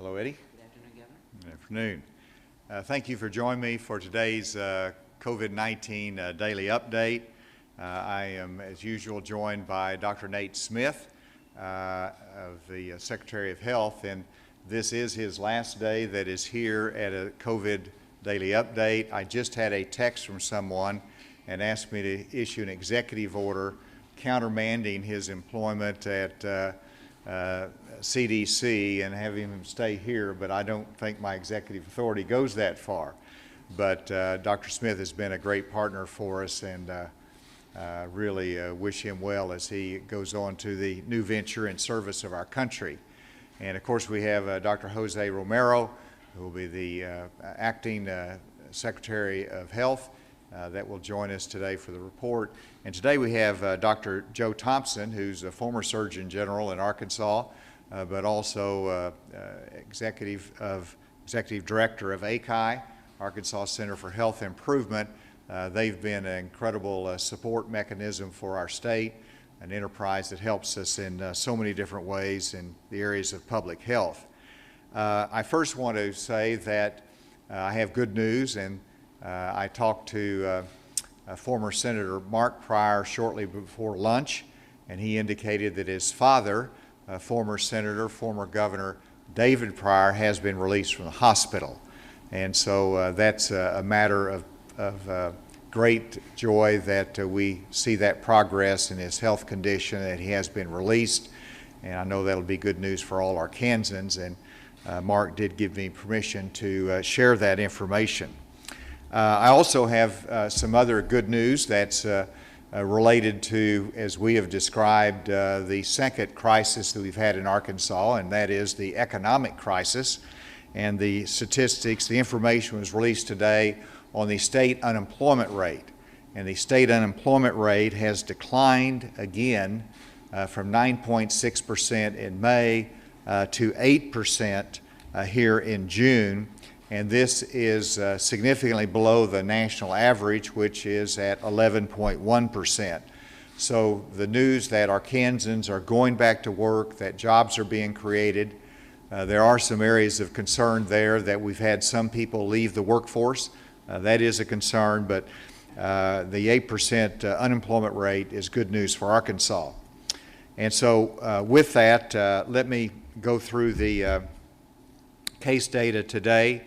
Hello, Eddie. Good afternoon, Governor. Good afternoon. Thank you for joining me for today's COVID-19 daily update. I am, as usual, joined by Dr. Nate Smith of the Secretary of Health, and this is his last day that is here at a COVID daily update. I just had a text from someone and asked me to issue an executive order countermanding his employment at CDC and having him stay here, but I don't think my executive authority goes that far. But Dr. Smith has been a great partner for us, and really wish him well as he goes on to the new venture in service of our country. And of course we have Dr. Jose Romero, who will be the acting Secretary of Health, that will join us today for the report. And today we have Dr. Joe Thompson, who's a former Surgeon General in Arkansas, but also Executive Director of ACI, Arkansas Center for Health Improvement. They've been an incredible support mechanism for our state, an enterprise that helps us in so many different ways in the areas of public health. I first want to say that I have good news, and I talked to former Senator Mark Pryor shortly before lunch, and he indicated that his father, former Senator, former Governor David Pryor, has been released from the hospital. And so that's a matter of great joy that we see that progress in his health condition, that he has been released. And I know that'll be good news for all Arkansans, and Mark did give me permission to share that information. I also have some other good news that's related to, as we have described, the second crisis that we've had in Arkansas, and that is the economic crisis. And the statistics, the information was released today on the state unemployment rate. And the state unemployment rate has declined again from 9.6% in May to 8% here in June. And this is significantly below the national average, which is at 11.1%. So the news that Arkansans are going back to work, that jobs are being created. There are some areas of concern there that we've had some people leave the workforce. That is a concern, but the 8% unemployment rate is good news for Arkansas. And so with that, let me go through the case data today.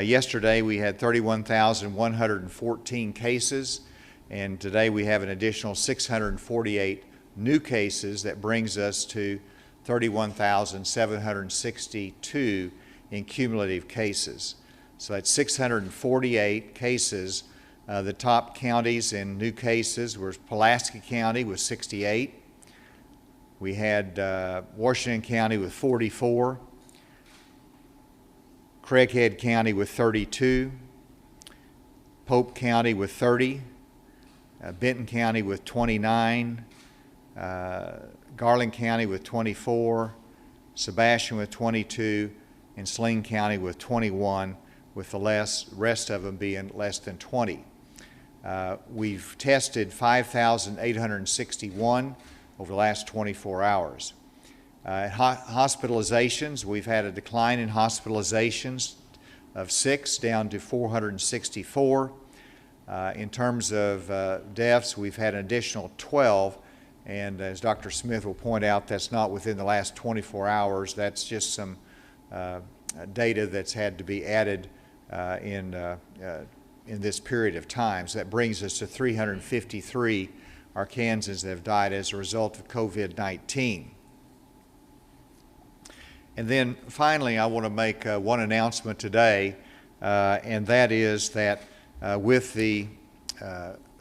Yesterday we had 31,114 cases, and today we have an additional 648 new cases. That brings us to 31,762 in cumulative cases. So that's 648 cases. The top counties in new cases were Pulaski County with 68. We had Washington County with 44. Craighead County with 32, Pope County with 30, Benton County with 29, Garland County with 24, Sebastian with 22, and Saline County with 21, with the rest of them being less than 20. We've tested 5,861 over the last 24 hours. Hospitalizations, we've had a decline in hospitalizations of 6 down to 464. In terms of deaths, we've had an additional 12, and as Dr. Smith will point out, that's not within the last 24 hours. That's just some data that's had to be added in this period of time. So that brings us to 353 Arkansans that have died as a result of COVID-19. And then finally, I want to make one announcement today, and that is that with the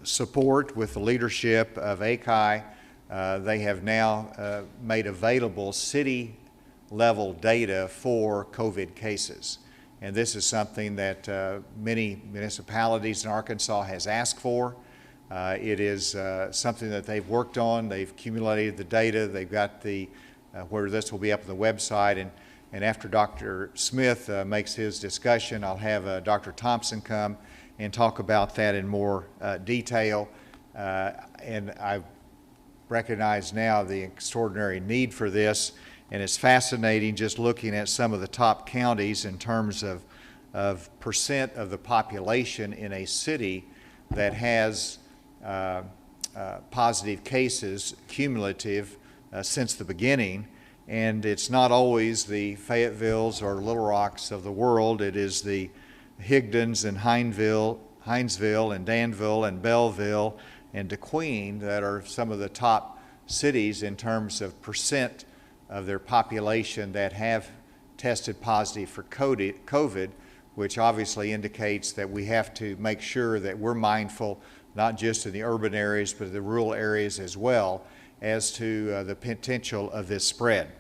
support, with the leadership of ACI, they have now made available city-level data for COVID cases. And this is something that many municipalities in Arkansas has asked for. It is something that they've worked on. They've accumulated the data. They've got the where this will be up on the website, and after Dr. Smith makes his discussion, I'll have Dr. Thompson come and talk about that in more detail. And I recognize now the extraordinary need for this, And it's fascinating just looking at some of the top counties in terms of percent of the population in a city that has positive cases, cumulative, since the beginning. And it's not always the Fayettevilles or Little Rocks of the world. It is the Higdons and Hinesville and Danville and Belleville and DeQueen that are some of the top cities in terms of percent of their population that have tested positive for COVID, which obviously indicates that we have to make sure that we're mindful, not just in the urban areas, but the rural areas as well, as to the potential of this spread.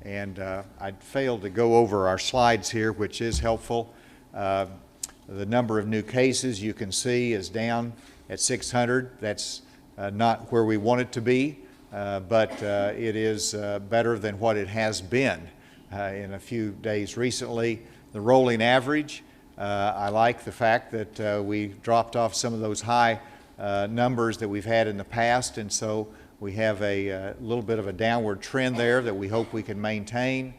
And I failed to go over our slides here, which is helpful. The number of new cases you can see is down at 600. That's not where we want it to be, but it is better than what it has been in a few days recently. The rolling average, I like the fact that we dropped off some of those high numbers that we've had in the past, and so we have a little bit of a downward trend there that we hope we can maintain.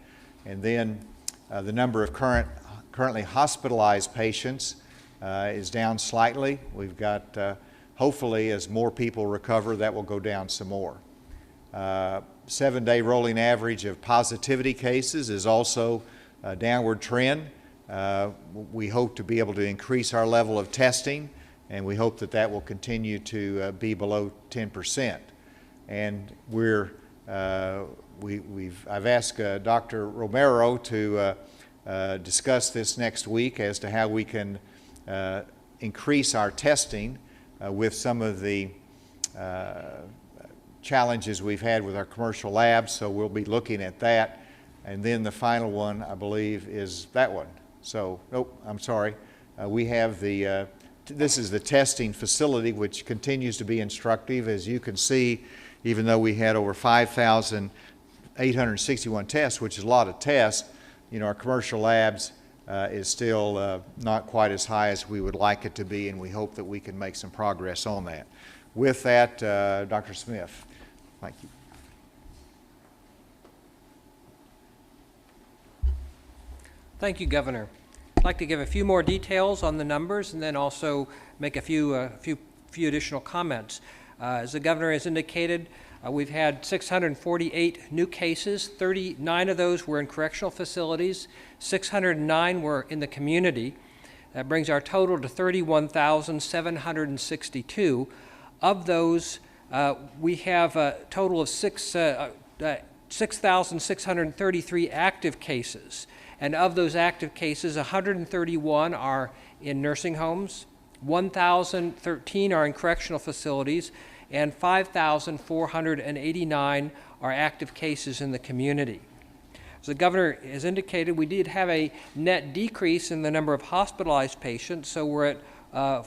And then the number of currently hospitalized patients is down slightly. We've got, hopefully, as more people recover, that will go down some more. 7-day rolling average of positivity cases is also a downward trend. We hope to be able to increase our level of testing, and we hope that that will continue to be below 10%. And I've asked Dr. Romero to discuss this next week as to how we can increase our testing with some of the challenges we've had with our commercial labs, so we'll be looking at that. And then the final one, I believe, is that one. So, nope, I'm sorry. We have this is the testing facility, which continues to be instructive. As you can see, even though we had over 5,861 tests, which is a lot of tests, you know, our commercial labs is still not quite as high as we would like it to be, and we hope that we can make some progress on that. With that, Dr. Smith, thank you. Thank you, Governor. I'd like to give a few more details on the numbers and then also make a few additional comments. As the Governor has indicated, we've had 648 new cases. 39 of those were in correctional facilities. 609 were in the community. That brings our total to 31,762. Of those, we have a total of 6,633 active cases. And of those active cases, 131 are in nursing homes, 1,013 are in correctional facilities, and 5,489 are active cases in the community. As the Governor has indicated, we did have a net decrease in the number of hospitalized patients, so we're at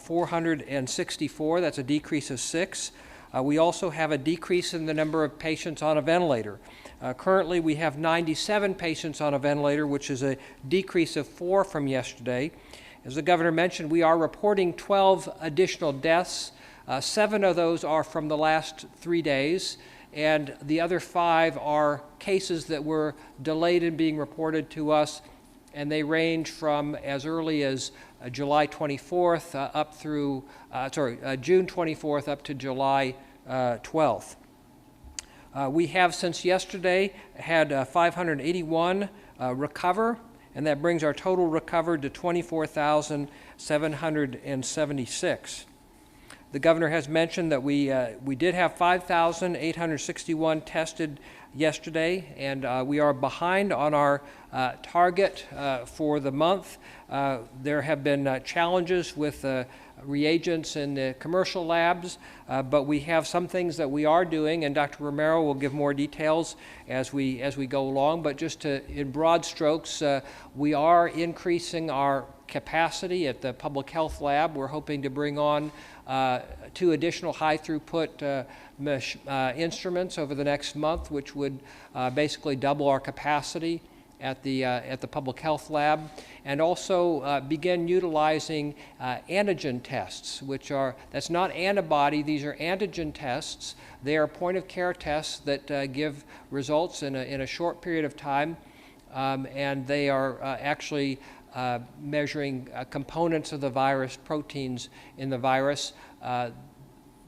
464. That's a decrease of 6. We also have a decrease in the number of patients on a ventilator. Currently, we have 97 patients on a ventilator, which is a decrease of 4 from yesterday. As the Governor mentioned, we are reporting 12 additional deaths. 7 of those are from the last 3 days, and the other 5 are cases that were delayed in being reported to us, and they range from as early as July 24th up through, June 24th up to July 12th. We have since yesterday had 581 recover, and that brings our total recovered to 24,776. The Governor has mentioned that we did have 5,861 tested yesterday, and we are behind on our target for the month. There have been challenges with reagents in the commercial labs, but we have some things that we are doing, and Dr. Romero will give more details as we go along. But just in broad strokes, we are increasing our capacity at the public health lab. We're hoping to bring on 2 additional high throughput instruments over the next month, which would basically double our capacity. at the public health lab, and also begin utilizing antigen tests, that's not antibody, these are antigen tests. They are point-of-care tests that give results in a short period of time, and they are actually measuring components of the virus, proteins in the virus.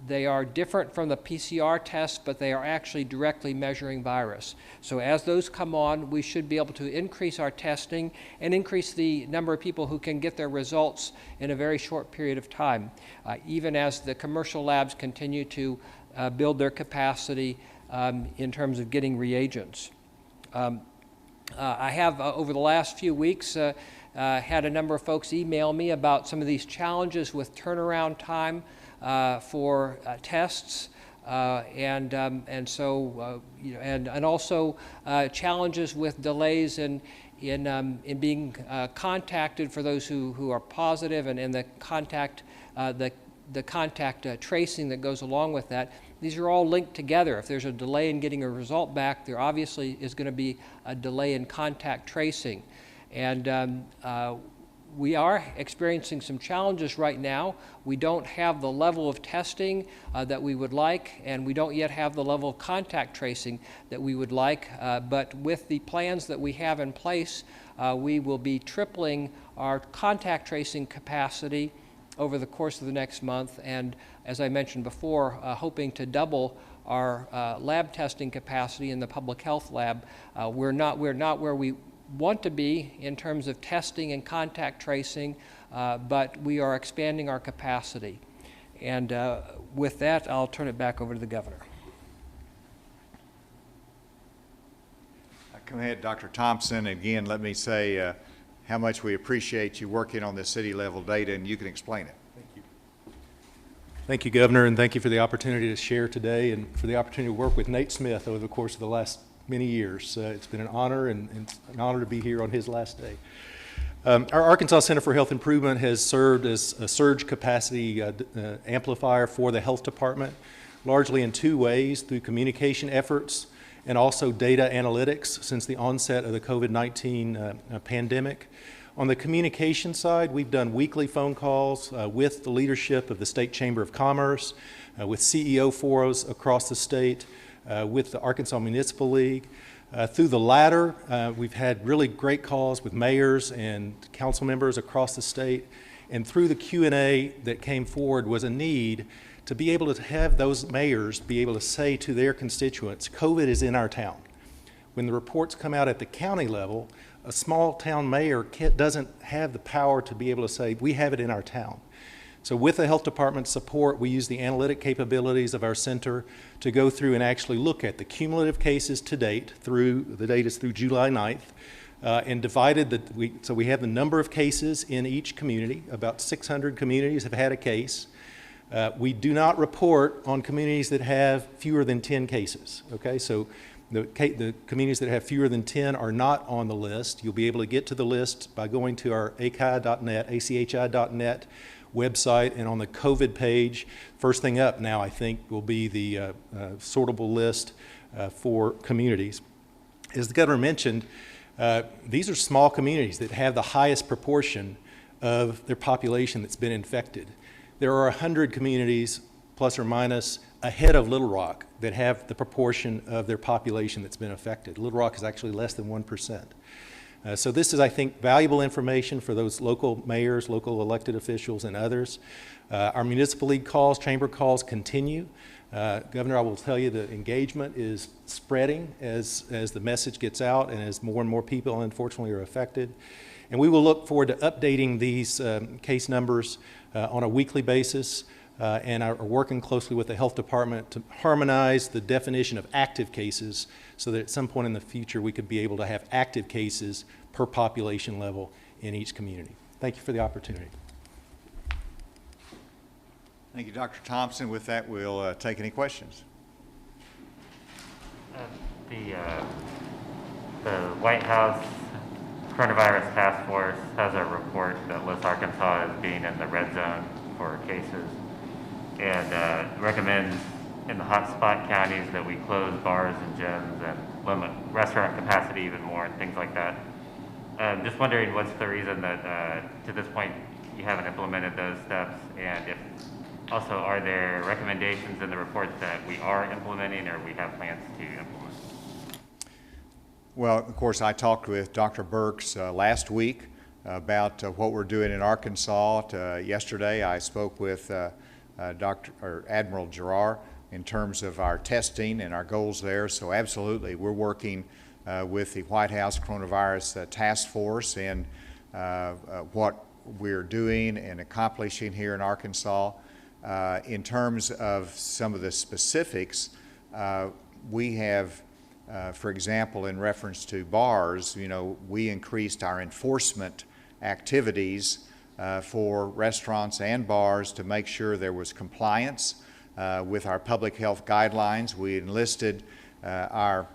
They are different from the PCR tests, but they are actually directly measuring virus. So as those come on, we should be able to increase our testing and increase the number of people who can get their results in a very short period of time, even as the commercial labs continue to build their capacity in terms of getting reagents. I have, over the last few weeks, had a number of folks email me about some of these challenges with turnaround time for tests, and also challenges with delays in being contacted for those who are positive, and the contact tracing that goes along with that. These are all linked together. If there's a delay in getting a result back, there obviously is going to be a delay in contact tracing. And we are experiencing some challenges right now. We don't have the level of testing that we would like, and we don't yet have the level of contact tracing that we would like. But with the plans that we have in place, we will be tripling our contact tracing capacity over the course of the next month, and as I mentioned before, hoping to double our lab testing capacity in the public health lab. We're not where we want to be in terms of testing and contact tracing, but we are expanding our capacity. And with that, I'll turn it back over to the governor. Come ahead, Dr. Thompson. Again, let me say how much we appreciate you working on this city-level data, and you can explain it. Thank you. Thank you, Governor, and thank you for the opportunity to share today and for the opportunity to work with Nate Smith over the course of the last many years. It's been an honor, and it's an honor to be here on his last day. Our Arkansas Center for Health Improvement has served as a surge capacity amplifier for the health department, largely in two ways: through communication efforts and also data analytics since the onset of the COVID-19 pandemic. On the communication side, we've done weekly phone calls with the leadership of the State Chamber of Commerce, with CEO forums across the state, with the Arkansas Municipal League. Through the latter, we've had really great calls with mayors and council members across the state. And through the Q&A that came forward was a need to be able to have those mayors be able to say to their constituents, COVID is in our town. When the reports come out at the county level, a small town mayor doesn't have the power to be able to say, we have it in our town. So with the health department's support, we use the analytic capabilities of our center to go through and actually look at the cumulative cases to date. The date is through July 9th, and divided so we have the number of cases in each community. About 600 communities have had a case. We do not report on communities that have fewer than 10 cases, okay? So the communities that have fewer than 10 are not on the list. You'll be able to get to the list by going to our achi.net, achi.net website, and on the COVID page, first thing up now, I think, will be the sortable list for communities. As the governor mentioned, these are small communities that have the highest proportion of their population that's been infected. There are 100 communities, plus or minus, ahead of Little Rock that have the proportion of their population that's been affected. Little Rock is actually less than 1%. So this is, I think, valuable information for those local mayors, local elected officials, and others. Our municipal league calls, chamber calls continue. Governor, I will tell you the engagement is spreading as the message gets out and as more people, unfortunately, are affected. And we will look forward to updating these case numbers on a weekly basis, and are working closely with the health department to harmonize the definition of active cases so that at some point in the future we could be able to have active cases per population level in each community. Thank you for the opportunity. Thank you, Dr. Thompson. With that, we'll take any questions. The White House Coronavirus Task Force has a report that lists Arkansas as being in the red zone for cases, and recommends in the hotspot counties that we close bars and gyms and limit restaurant capacity even more and things like that. Just wondering what's the reason that to this point you haven't implemented those steps, and if also are there recommendations in the reports that we are implementing or we have plans to implement? Well, of course, I talked with Dr. Burks last week about what we're doing in Arkansas. Yesterday, I spoke with Admiral Gerard in terms of our testing and our goals there. So absolutely, we're working with the White House Coronavirus Task Force and what we're doing and accomplishing here in Arkansas. In terms of some of the specifics, we have, for example, in reference to bars, we increased our enforcement activities for restaurants and bars to make sure there was compliance with our public health guidelines. We enlisted our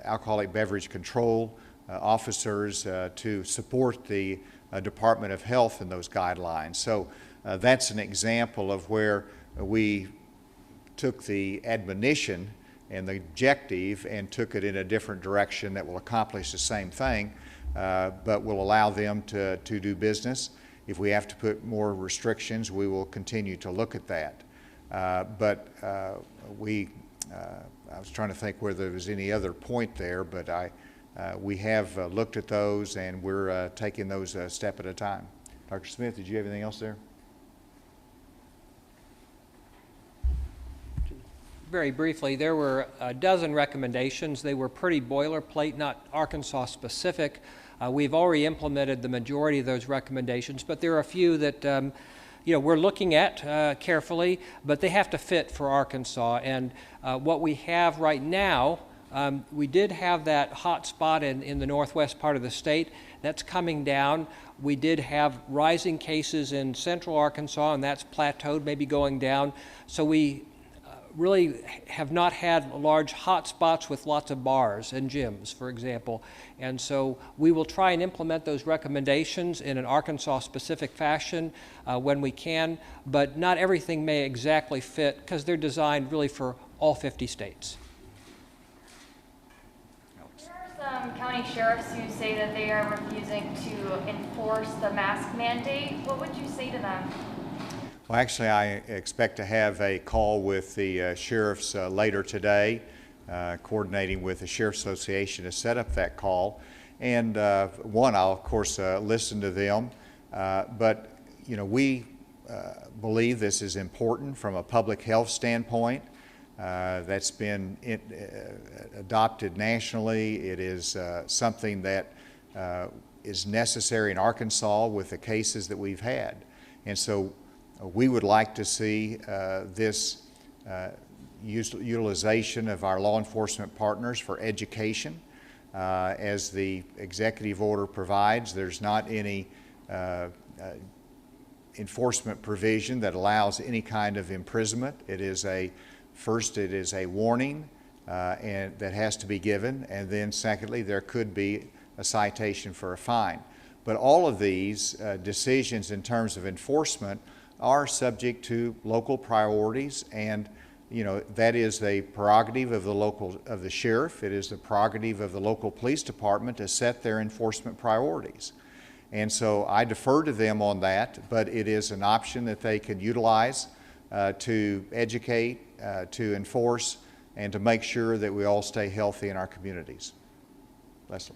alcoholic beverage control officers to support the Department of Health in those guidelines. So that's an example of where we took the admonition and the objective and took it in a different direction that will accomplish the same thing, but will allow them to do business. If we have to put more restrictions, we will continue to look at that. I was trying to think whether there was any other point there, but we have looked at those, and we're taking those a step at a time. Dr. Smith, did you have anything else there? Very briefly, there were a dozen recommendations. They were pretty boilerplate, not Arkansas specific. We've already implemented the majority of those recommendations, but there are a few that we're looking at carefully, but they have to fit for Arkansas. And what we have right now, we did have that hot spot in the northwest part of the state. That's coming down. We did have rising cases in central Arkansas, and that's plateaued, maybe going down. So we really have not had large hot spots with lots of bars and gyms, for example. And so we will try and implement those recommendations in an Arkansas-specific fashion when we can, but not everything may exactly fit because they're designed really for all 50 states. There are some county sheriffs who say that they are refusing to enforce the mask mandate. What would you say to them? Well, actually, I expect to have a call with the sheriffs later today, coordinating with the Sheriff's Association to set up that call. And one, I'll of course listen to them, but we believe this is important from a public health standpoint. That's been adopted nationally. It is something that is necessary in Arkansas with the cases that we've had. And so we would like to see this utilization of our law enforcement partners for education. As the executive order provides, there's not any enforcement provision that allows any kind of imprisonment. It is a warning and that has to be given, and then secondly, there could be a citation for a fine. But all of these decisions in terms of enforcement are subject to local priorities, and that is a prerogative of the sheriff. It is the prerogative of the local police department to set their enforcement priorities. And so I defer to them on that, but it is an option that they can utilize to educate, to enforce, and to make sure that we all stay healthy in our communities. Leslie.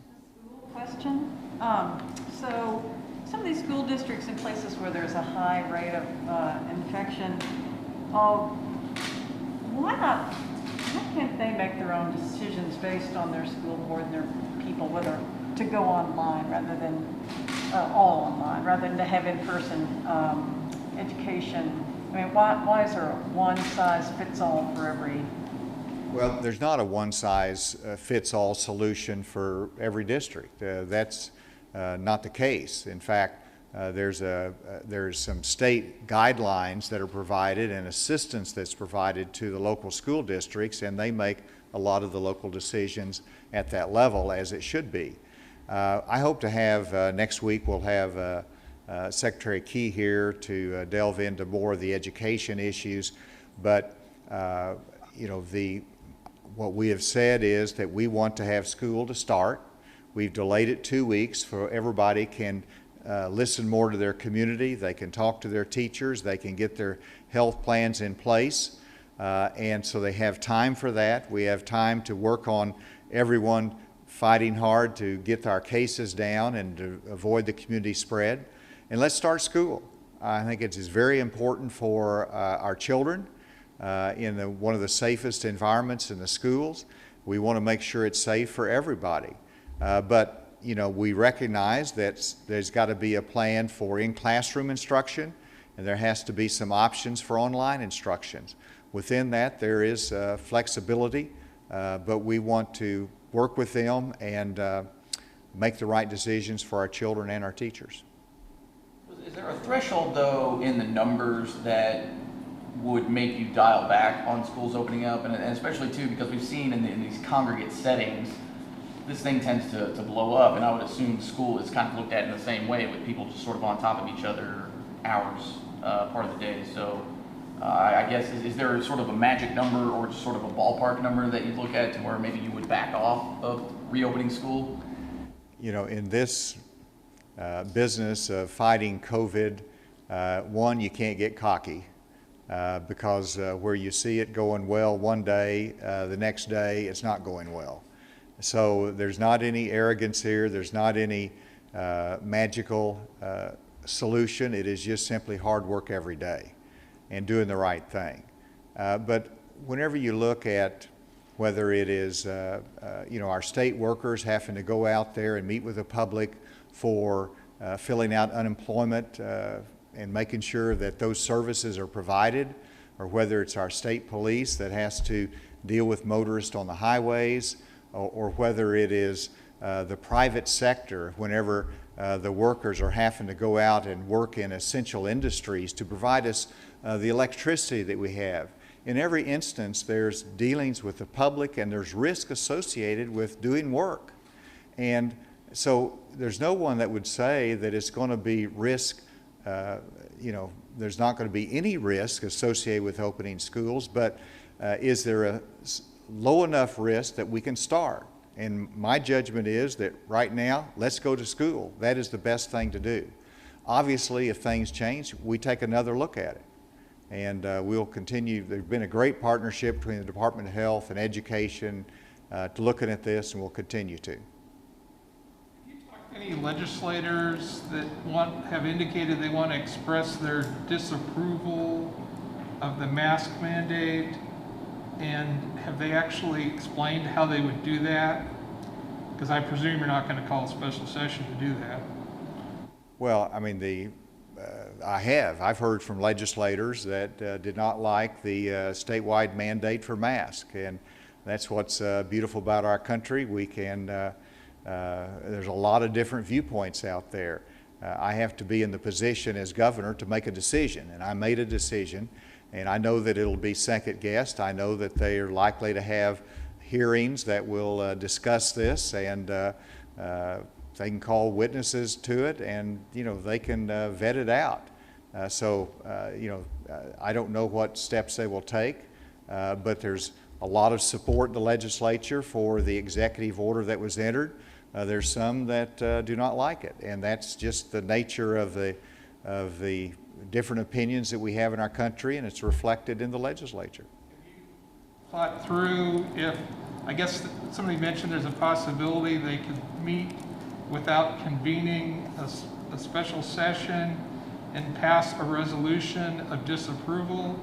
Question. So some of these school districts in places where there's a high rate of infection, why can't they make their own decisions based on their school board and their people, whether to go online rather than all online, rather than to have in-person education? I mean, why is there a one-size-fits-all for every? Well, there's not a one-size-fits-all solution for every district. That's not the case. In fact, there's some state guidelines that are provided and assistance that's provided to the local school districts, and they make a lot of the local decisions at that level, as it should be. I hope to have next week we'll have Secretary Key here to delve into more of the education issues, but you know, what we have said is that we want to have school to start. We've delayed it 2 weeks so everybody can listen more to their community. They can talk to their teachers. They can get their health plans in place. And so they have time for that. We have time to work on everyone fighting hard to get our cases down and to avoid the community spread. And let's start school. I think it is very important for our children in one of the safest environments in the schools. We want to make sure it's safe for everybody. But you know, we recognize that there's got to be a plan for in-classroom instruction, and there has to be some options for online instructions. Within that, there is flexibility, but we want to work with them and make the right decisions for our children and our teachers. Is there a threshold, though, in the numbers that would make you dial back on schools opening up? And especially, too, because we've seen in these congregate settings, this thing tends to blow up, and I would assume school is kind of looked at in the same way, with people just sort of on top of each other hours part of the day. So I guess, is there sort of a magic number or just sort of a ballpark number that you'd look at to where maybe you would back off of reopening school? You know, in this business of fighting COVID, one, you can't get cocky because where you see it going well one day, the next day it's not going well. So there's not any arrogance here. There's not any magical solution. It is just simply hard work every day and doing the right thing. But whenever you look at whether it is, you know, our state workers having to go out there and meet with the public for filling out unemployment and making sure that those services are provided, or whether it's our state police that has to deal with motorists on the highways, or whether it is the private sector, whenever the workers are having to go out and work in essential industries to provide us the electricity that we have. In every instance, there's dealings with the public and there's risk associated with doing work. And so there's no one that would say that it's going to be risk, you know, there's not going to be any risk associated with opening schools, but is there a low enough risk that we can start? And my judgment is that right now, let's go to school. That is the best thing to do. Obviously, if things change, we take another look at it. And we'll continue. There's been a great partnership between the Department of Health and Education to looking at this, and we'll continue to. Any legislators that have indicated they want to express their disapproval of the mask mandate? And have they actually explained how they would do that? Because I presume you're not going to call a special session to do that. Well, I mean, I've heard from legislators that did not like the statewide mandate for masks, and that's what's beautiful about our country. We can, there's a lot of different viewpoints out there. I have to be in the position as governor to make a decision, and I made a decision. And I know that it'll be second guessed. I know that they are likely to have hearings that will discuss this, and they can call witnesses to it, and you know, they can vet it out. You know, I don't know what steps they will take, but there's a lot of support in the legislature for the executive order that was entered. There's some that do not like it, and that's just the nature of the different opinions that we have in our country, and it's reflected in the legislature. Thought through if, I guess somebody mentioned there's a possibility they could meet without convening a special session and pass a resolution of disapproval.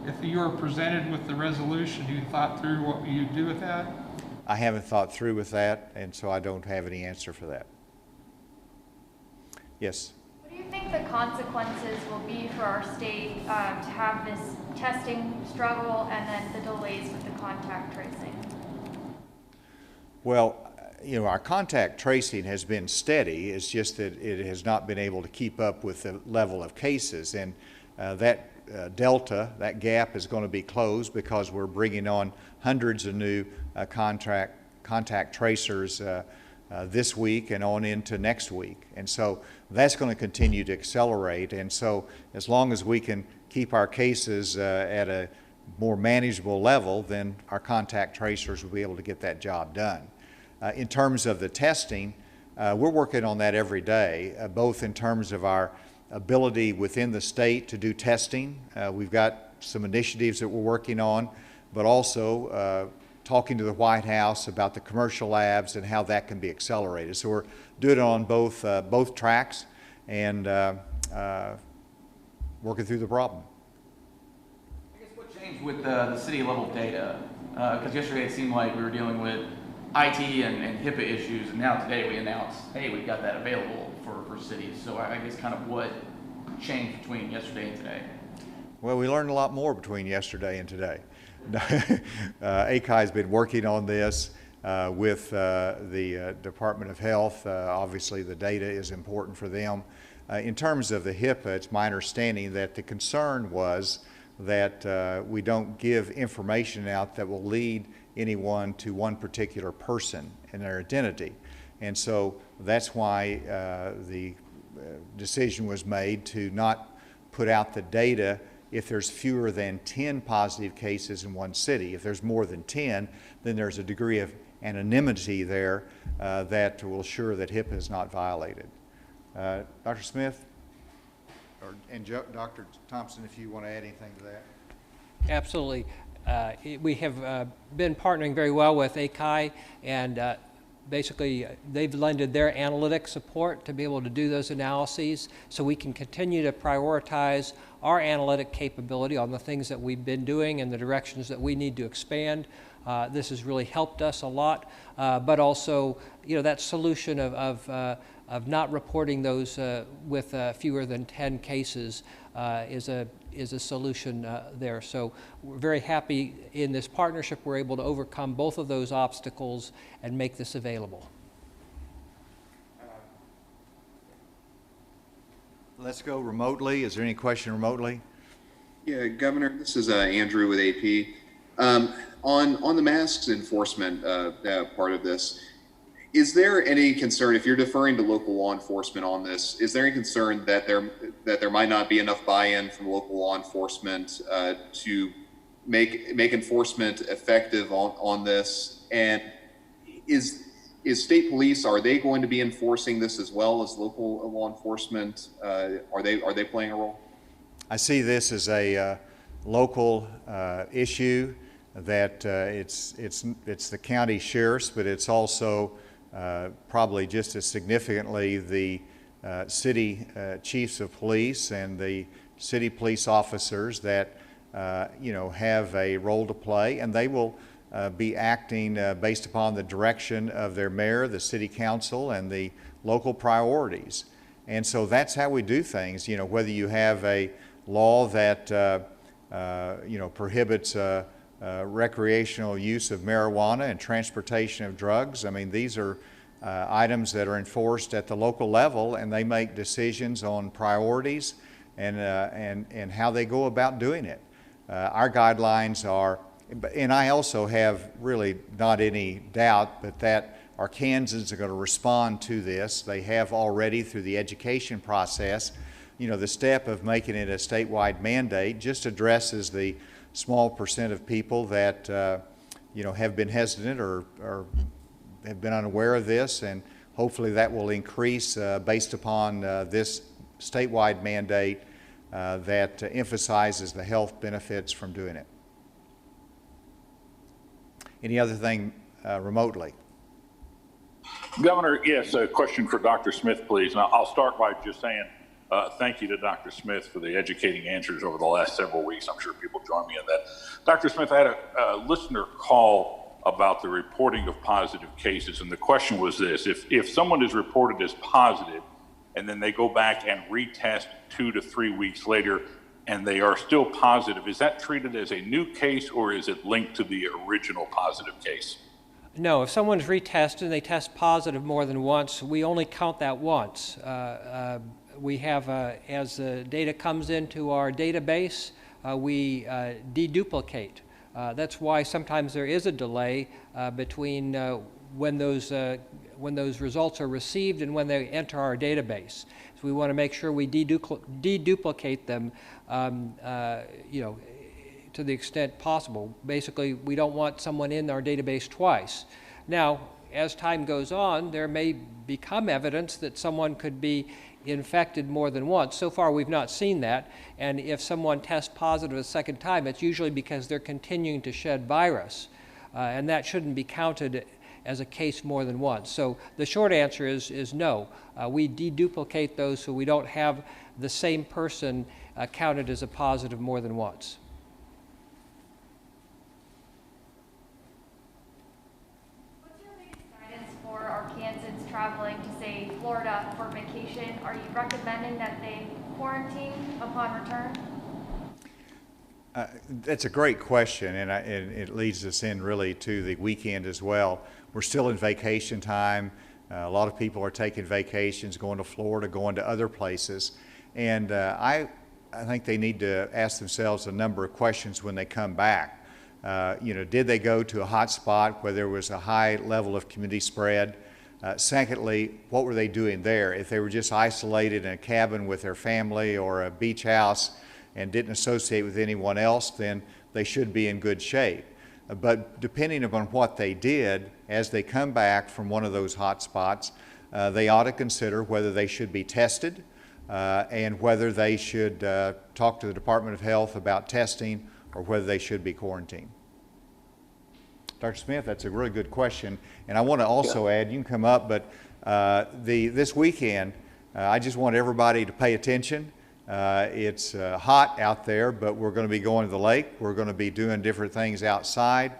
If you were presented with the resolution, you thought through what you'd do with that? I haven't thought through with that, and so I don't have any answer for that. Yes? What do you think the consequences will be for our state to have this testing struggle and then the delays with the contact tracing? Well, you know, our contact tracing has been steady. It's just that it has not been able to keep up with the level of cases. And that delta, that gap is going to be closed because we're bringing on hundreds of new contact tracers this week and on into next week. And so that's going to continue to accelerate. And so as long as we can keep our cases at a more manageable level, then our contact tracers will be able to get that job done. In terms of the testing, we're working on that every day, both in terms of our ability within the state to do testing. We've got some initiatives that we're working on, but also talking to the White House about the commercial labs and how that can be accelerated. So we're doing it on both tracks and working through the problem. I guess what changed with the city level data? Because yesterday it seemed like we were dealing with IT and HIPAA issues, and now today we announced, hey, we've got that available for cities. So I guess kind of what changed between yesterday and today? Well, we learned a lot more between yesterday and today. ACI has been working on this with the Department of Health. Obviously, the data is important for them. In terms of the HIPAA, it's my understanding that the concern was that we don't give information out that will lead anyone to one particular person and their identity. And so that's why the decision was made to not put out the data if there's fewer than 10 positive cases in one city. If there's more than 10, then there's a degree of anonymity there that will assure that HIPAA is not violated. Dr. Smith and Dr. Thompson, if you want to add anything to that. Absolutely. We have been partnering very well with ACI, and basically they've lended their analytic support to be able to do those analyses, so we can continue to prioritize our analytic capability on the things that we've been doing and the directions that we need to expand. This has really helped us a lot, but also, you know, that solution of not reporting those with fewer than 10 cases is a solution there. So we're very happy in this partnership we're able to overcome both of those obstacles and make this available. Let's go remotely. Is there any question remotely? Yeah, Governor, this is Andrew with AP. On the masks enforcement part of this, is there any concern, if you're deferring to local law enforcement on this, is there any concern that there might not be enough buy-in from local law enforcement to make enforcement effective on this? And is state police, are they going to be enforcing this as well as local law enforcement? Are they playing a role? I see this as a local issue that it's the county sheriffs, but it's also probably just as significantly the city chiefs of police and the city police officers that you know, have a role to play, and they will be acting based upon the direction of their mayor, the city council, and the local priorities. And so that's how we do things. You know, whether you have a law that you know, prohibits recreational use of marijuana and transportation of drugs. I mean, these are items that are enforced at the local level, and they make decisions on priorities and how they go about doing it. Our guidelines are, and I also have really not any doubt but that Arkansans are going to respond to this. They have already through the education process. You know, the step of making it a statewide mandate just addresses the small percent of people that you know, have been hesitant or have been unaware of this, and hopefully that will increase based upon this statewide mandate that emphasizes the health benefits from doing it. Any other thing remotely? Governor, yes, a question for Dr. Smith, please. And I'll start by just saying thank you to Dr. Smith for the educating answers over the last several weeks. I'm sure people join me in that. Dr. Smith, I had a listener call about the reporting of positive cases, and the question was this: if someone is reported as positive and then they go back and retest 2 to 3 weeks later and they are still positive, is that treated as a new case or is it linked to the original positive case? No, if someone's retested and they test positive more than once, we only count that once. We have, as the data comes into our database, we deduplicate. That's why sometimes there is a delay between when those results are received and when they enter our database. So we want to make sure we deduplicate them, you know, to the extent possible. Basically, we don't want someone in our database twice. Now, as time goes on, there may become evidence that someone could be infected more than once. So far, we've not seen that. And if someone tests positive a second time, it's usually because they're continuing to shed virus. And that shouldn't be counted as a case more than once. So the short answer is no. We deduplicate those so we don't have the same person counted as a positive more than once. What's your latest guidance for Arkansans traveling to, say, Florida for vacation? Are you recommending that they quarantine upon return? That's a great question, and it leads us in really to the weekend as well. We're still in vacation time. A lot of people are taking vacations, going to Florida, going to other places. And I think they need to ask themselves a number of questions when they come back. Did they go to a hot spot where there was a high level of community spread? Secondly, what were they doing there? If they were just isolated in a cabin with their family or a beach house and didn't associate with anyone else, then they should be in good shape. But depending upon what they did, as they come back from one of those hot spots, they ought to consider whether they should be tested and whether they should talk to the Department of Health about testing or whether they should be quarantined. Dr. Smith, that's a really good question. And I want to also add, you can come up, but this weekend, I just want everybody to pay attention. It's hot out there, but we're going to be going to the lake. We're going to be doing different things outside.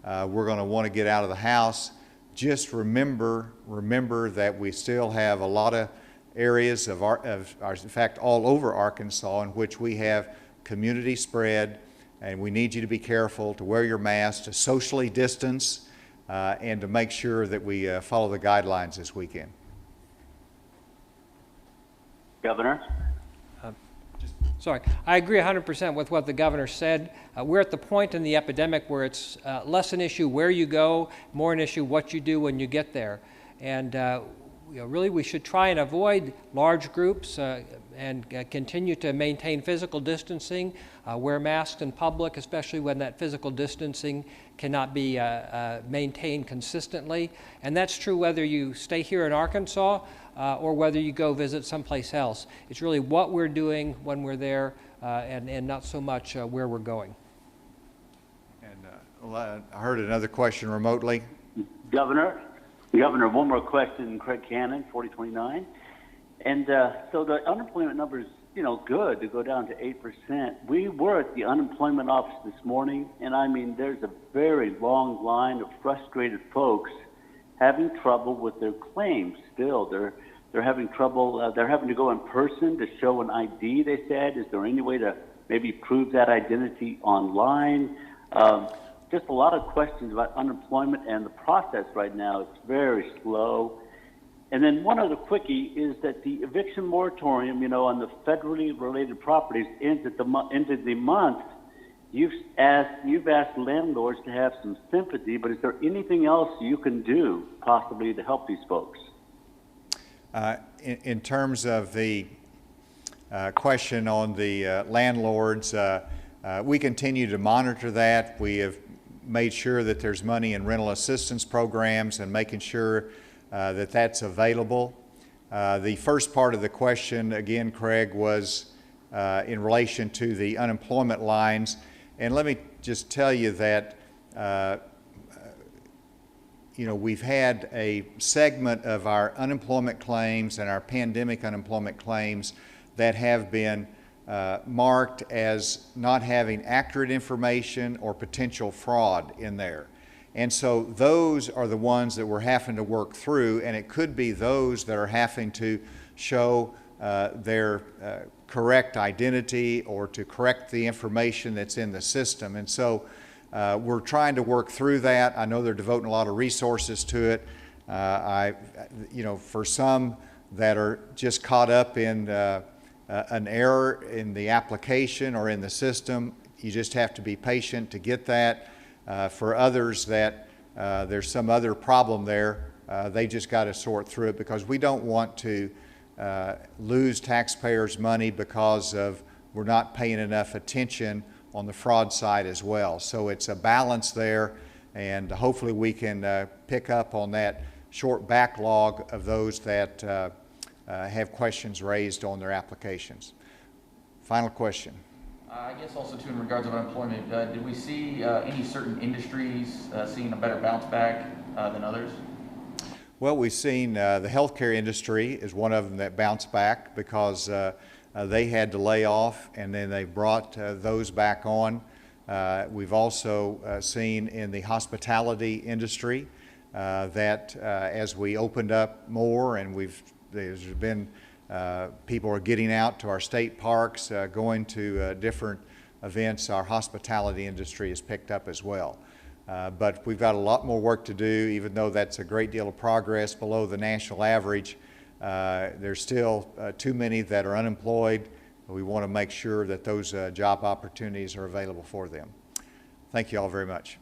We're going to want to get out of the house. Just remember that we still have a lot of areas in fact, all over Arkansas in which we have community spread, and we need you to be careful, to wear your mask, to socially distance, and to make sure that we follow the guidelines this weekend. Governor? Sorry, I agree 100% with what the governor said. We're at the point in the epidemic where it's less an issue where you go, more an issue what you do when you get there. And really we should try and avoid large groups and continue to maintain physical distancing, wear masks in public, especially when that physical distancing cannot be maintained consistently. And that's true whether you stay here in Arkansas or whether you go visit someplace else. It's really what we're doing when we're there and not so much where we're going. And I heard another question remotely. Governor, one more question. Craig Cannon, 4029. And so the unemployment number is, good to go down to 8%. We were at the unemployment office this morning, and I mean, there's a very long line of frustrated folks having trouble with their claims still. They're having trouble, they're having to go in person to show an ID, they said. Is there any way to maybe prove that identity online? Just a lot of questions about unemployment and the process right now. It's very slow. And then one other quickie is that the eviction moratorium, on the federally related properties ends at the end of the month. You've asked landlords to have some sympathy, but is there anything else you can do possibly to help these folks? In terms of the question on the landlords, we continue to monitor that. We have made sure that there's money in rental assistance programs and making sure that that's available. The first part of the question, again, Craig, was in relation to the unemployment lines. And let me just tell you that we've had a segment of our unemployment claims and our pandemic unemployment claims that have been marked as not having accurate information or potential fraud in there. And so those are the ones that we're having to work through, and it could be those that are having to show their correct identity or to correct the information that's in the system. And so we're trying to work through that. I know they're devoting a lot of resources to it. For some that are just caught up in an error in the application or in the system, you just have to be patient to get that. For others that there's some other problem there, they just got to sort through it, because we don't want to lose taxpayers' money because of we're not paying enough attention on the fraud side as well. So it's a balance there, and hopefully we can pick up on that short backlog of those that have questions raised on their applications. Final question. I guess also too in regards of unemployment, did we see any certain industries seeing a better bounce back than others? Well, we've seen the healthcare industry is one of them that bounced back because they had to lay off, and then they brought those back on. We've also seen in the hospitality industry that as we opened up more, and there's been people are getting out to our state parks, going to different events. Our hospitality industry has picked up as well. But we've got a lot more work to do, even though that's a great deal of progress below the national average. There's still too many that are unemployed. We want to make sure that those job opportunities are available for them. Thank you all very much.